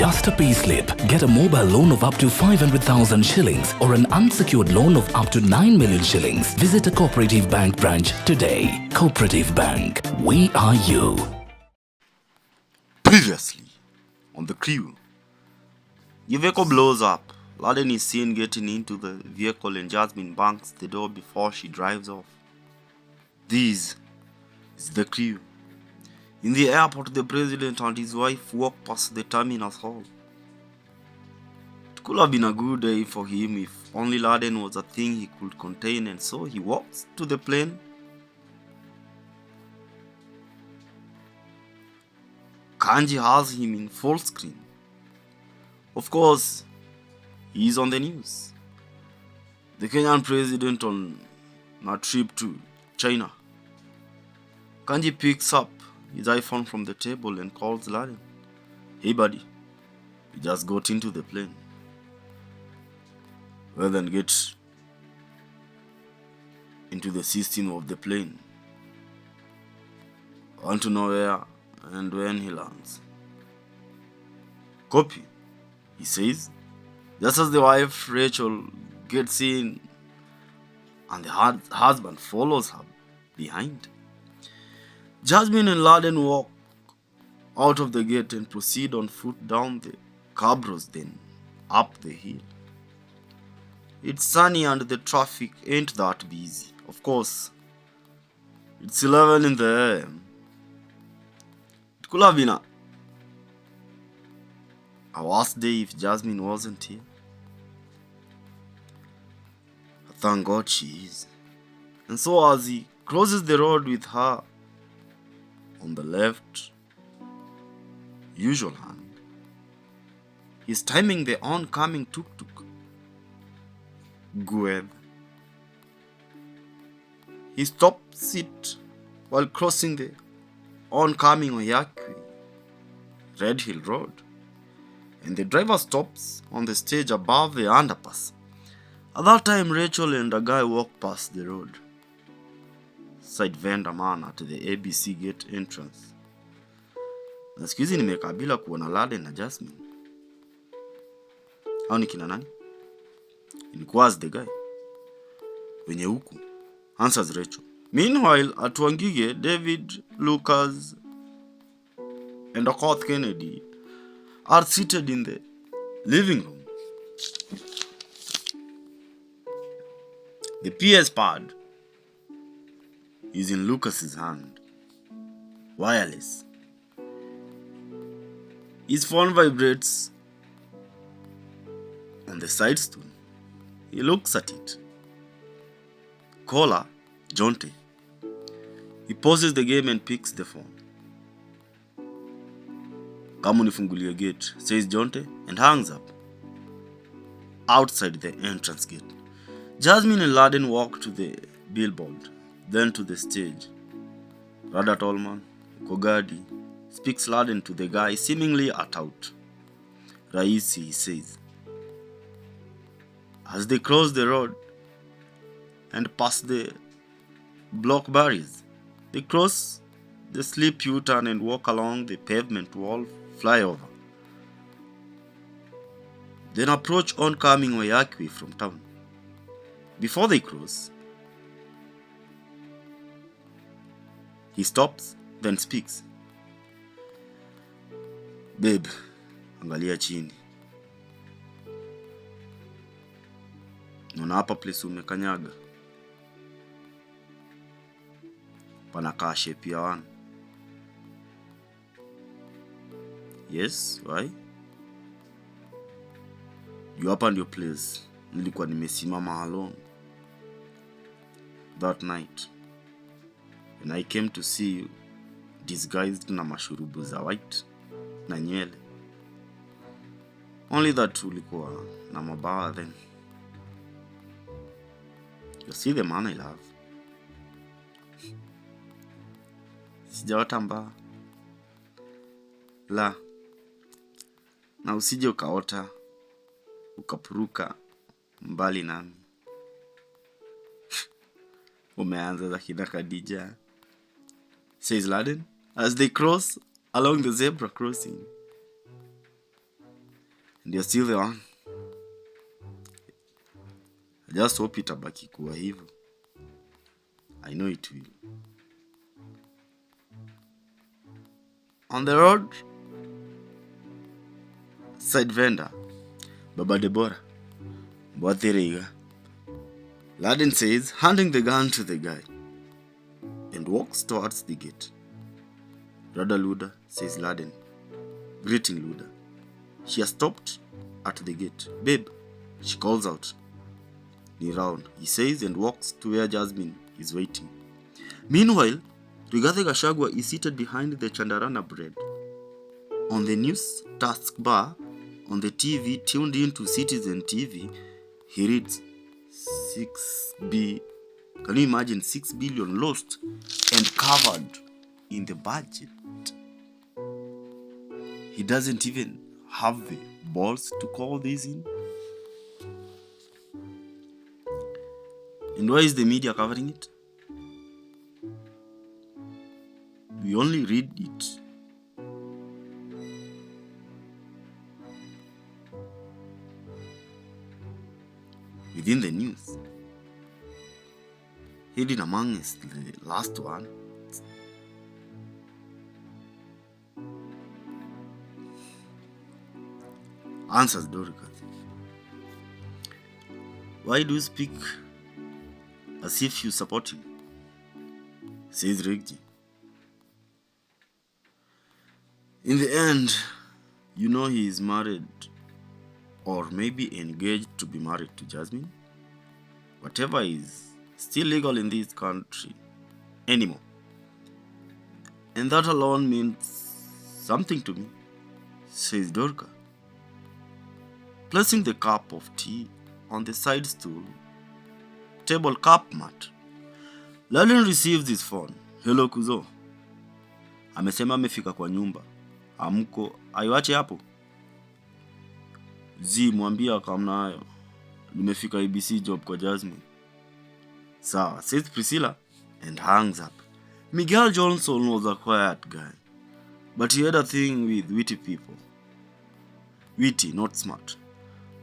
just a payslip. Get a mobile loan of up to 500,000 shillings or an unsecured loan of up to 9 million shillings. Visit a cooperative bank branch today. Cooperative Bank. We are you. Previously on the crew, the vehicle blows up. Ladin is seen getting into the vehicle and Jasmine bangs the door before she drives off. This is the crew. In the airport, the president and his wife walk past the terminus hall. It could have been a good day for him if only Ladin was a thing he could contain, and so he walks to the plane. Kanji has him in full screen. Of course, he is on the news. The Kenyan president on a trip to China. Kanji picks up his iPhone from the table and calls Ladin. Hey buddy, we just got into the plane. Well then get into the system of the plane. I want to know where and when he lands. Copy, he says, just as the wife Rachel gets in and the husband follows her behind. Jasmine and Ladin walk out of the gate and proceed on foot down the cabros, then up the hill. It's sunny and the traffic ain't that busy. Of course, it's 11 in the AM. It could have been a worse day if Jasmine wasn't here. But thank God she is. And so as he crosses the road with her on the left usual hand, he's timing the oncoming tuk-tuk. Good. He stops it while crossing the oncoming Oyakwi Red Hill Road, and the driver stops on the stage above the underpass. At that time, Rachel and a guy walk past the road. Side vendor man at the ABC gate entrance. Na siku hizi nimekabila kuona Ladin na Jasmine. Hao ni kina nani? Inquires the guy. Wenye huku, answers Rachel. Meanwhile, at Wangige, David, Lucas, and Okoth Kennedy are seated in the living room. The PS pad is in Lucas's hand, wireless. His phone vibrates on the side stool. He looks at it. Caller, Jonte. He pauses the game and picks the phone. Kama unifungulie gate, says Jonte, and hangs up. Outside the entrance gate, Jasmine and Ladin walk to the billboard, then to the stage. Rada Tolman, Kogadi, speaks Ladin to the guy seemingly at out. Raisi, he says. As they cross the road and pass the block barriers, they cross the slip U-turn and walk along the pavement wall flyover. Then approach oncoming Oyakwi from town. Before they cross, he stops, then speaks. Babe, angalia chini. Naona hapa place umekanyaga. Panakaa shape ya one. Yes, why? You hapa ndio place nilikuwa nimesimama alone that night when I came to see you disguised na mashurubu za white na nywele. Only that ulikuwa na mabawa then. You see the man I love. Sijaota mbaya. La. Na usije ukaota ukapuruka mbali nami. Umeanza za kina Khadija, says Ladin as they cross along the zebra crossing. and you're still the one. I just hope itabaki kuwa hivyo. I know it will. On the road side vendor, Baba Deborah, 𝓂𝓃𝓃𝓉, Ladin says, handing the gun to the guy, and walks towards the gate. Brother Luda, says Ladin, greeting Luda. She has stopped at the gate. Babe, she calls out. Ni round, he says, and walks to where Jasmine is waiting. Meanwhile, Rigathi Gachagua is seated behind the Chandarana bread. On the news taskbar on the TV, tuned into Citizen TV, he reads 6B. Can you imagine 6 billion lost and covered in the budget? He doesn't even have the balls to call this in. And why is the media covering it? We only read it. Within the news. Hidden amongst the last one. Answers Dorcas. Why do you speak as if you support him? Says Rigji. In the end, you know he is married or maybe engaged to be married to Jasmine. Whatever is still legal in this country anymore. And that alone means something to me, says Dorcas, placing the cup of tea on the side stool, table cup mat. Ladin receives his phone. Hello kuzo. Amesema amefika kwa nyumba. Amko, aiwache hapo. Mwambia kama nayo. Nimefika ABC job kwa Jasmine. Sawa, says Priscilla and hangs up. Miguel Johnson was a quiet guy, but he had a thing with witty people. Witty, not smart.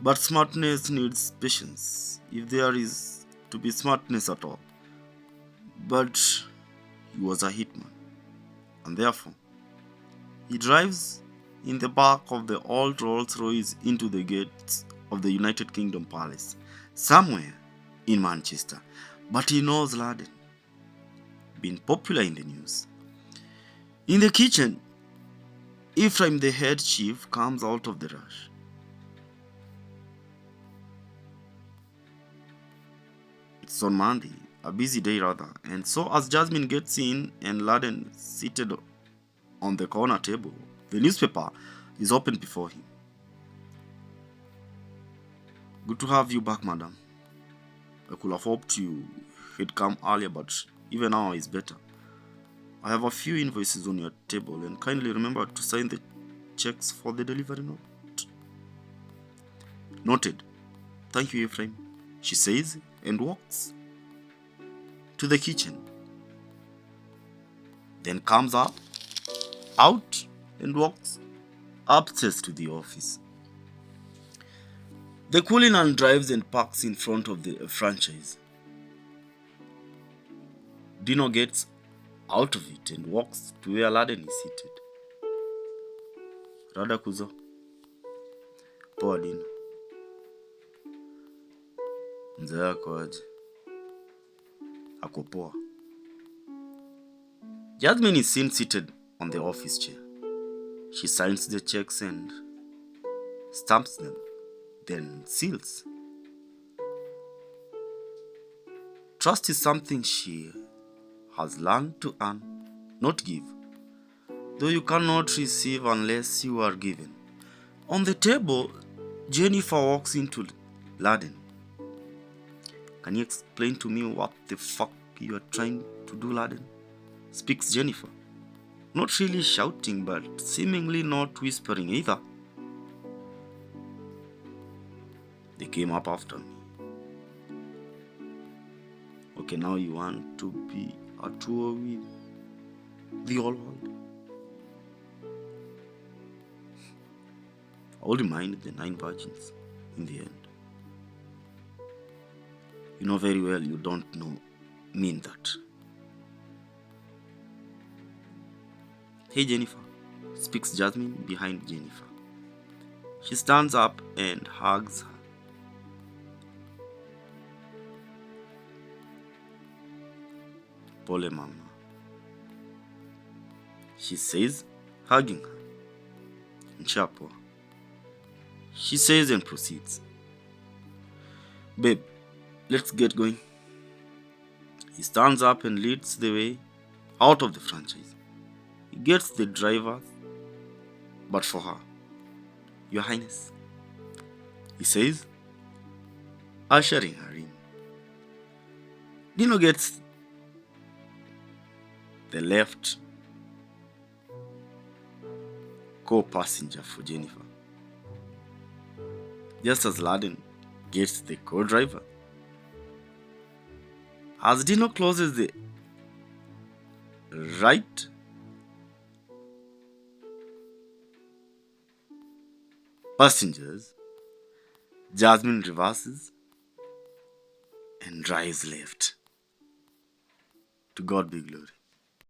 But smartness needs patience, if there is to be smartness at all. But he was a hitman, and therefore, he drives in the back of the old Rolls-Royce into the gates of the United Kingdom Palace, somewhere in Manchester. But he knows Ladin, been popular in the news. In the kitchen, Ephraim, the head chief, comes out of the rush. It's on Monday, a busy day rather, and so as Jasmine gets in and Ladin seated on the corner table, the newspaper is open before him. Good to have you back, madam. I could have hoped you had come earlier, but even now is better. I have a few invoices on your table, and kindly remember to sign the checks for the delivery note. Noted. Thank you, Ephraim, she says, and walks to the kitchen. Then comes out, and walks upstairs to the office. The Cullinan drives and parks in front of the franchise. Dino gets out of it and walks to where Ladin is seated. Rada kuzo. Poa Dino. Mzee yako aje? Ako poa. Jasmine is seen seated on the office chair. She signs the checks and stamps them, then seals. Trust is something she has learned to earn, not give, though you cannot receive unless you are given. On the table, Jennifer walks into Ladin. Can you explain to me what the fuck you are trying to do, Ladin? Speaks Jennifer. Not really shouting, but seemingly not whispering either. They came up after me. Okay, now you want to be at war with the whole world. all remained the 9 virgins in the end. You know very well you don't mean that. Hey Jennifer, speaks Jasmine behind Jennifer. She stands up and hugs her. Pole mama, she says, hugging her. Chapo, she says and proceeds. Babe, let's get going. He stands up and leads the way out of the franchise. He gets the driver, but for her, Your Highness, he says, ushering her in. Dino gets the left co-passenger for Jennifer, just as Laden gets the co-driver. As Dino closes the right passengers, Jasmine reverses and drives left. To God be glory.